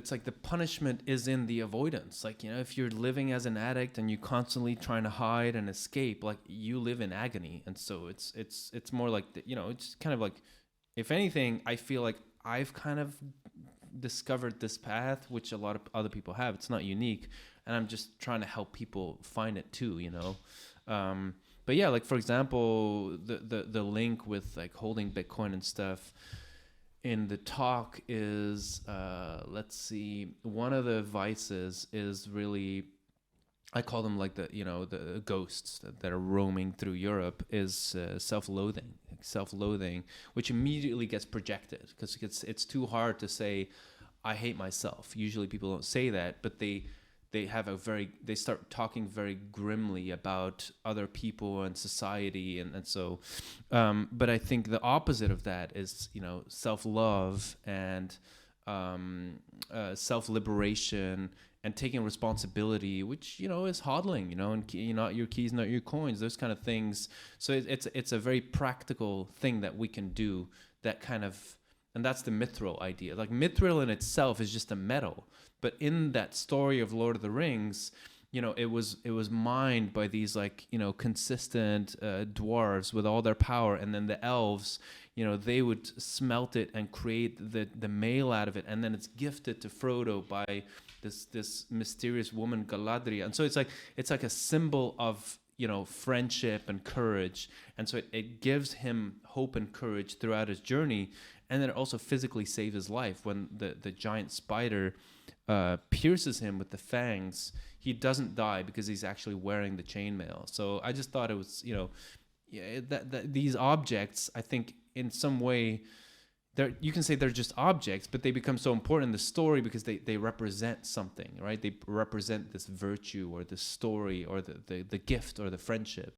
it's like the punishment is in the avoidance. Like, if you're living as an addict and you constantly trying to hide and escape, like, you live in agony. And so it's more like it's kind of like, if anything, I feel like I've kind of discovered this path, which a lot of other people have. It's not unique, and I'm just trying to help people find it too. But yeah, like, for example, the link with like holding Bitcoin and stuff in the talk is, let's see, one of the vices is really, I call them like the ghosts that are roaming through Europe, is self-loathing, which immediately gets projected because it's too hard to say I hate myself. Usually people don't say that, but they start talking very grimly about other people and society, and so but I think the opposite of that is self-love and self-liberation and taking responsibility, which is hodling, and not your keys, not your coins, those kind of things. So it's a very practical thing that we can do, that kind of, and that's the mithril idea. Like, mithril in itself is just a metal, but in that story of Lord of the Rings, it was mined by these consistent dwarves with all their power, and then the elves, they would smelt it and create the mail out of it, and then it's gifted to Frodo by this mysterious woman Galadriel. And so it's like a symbol of friendship and courage, and so it gives him hope and courage throughout his journey. And then it also physically saves his life when the giant spider pierces him with the fangs. He doesn't die because he's actually wearing the chainmail. So I just thought it was, that these objects, I think in some way, you can say they're just objects, but they become so important in the story because they represent something, right? They represent this virtue or this story or the gift or the friendship.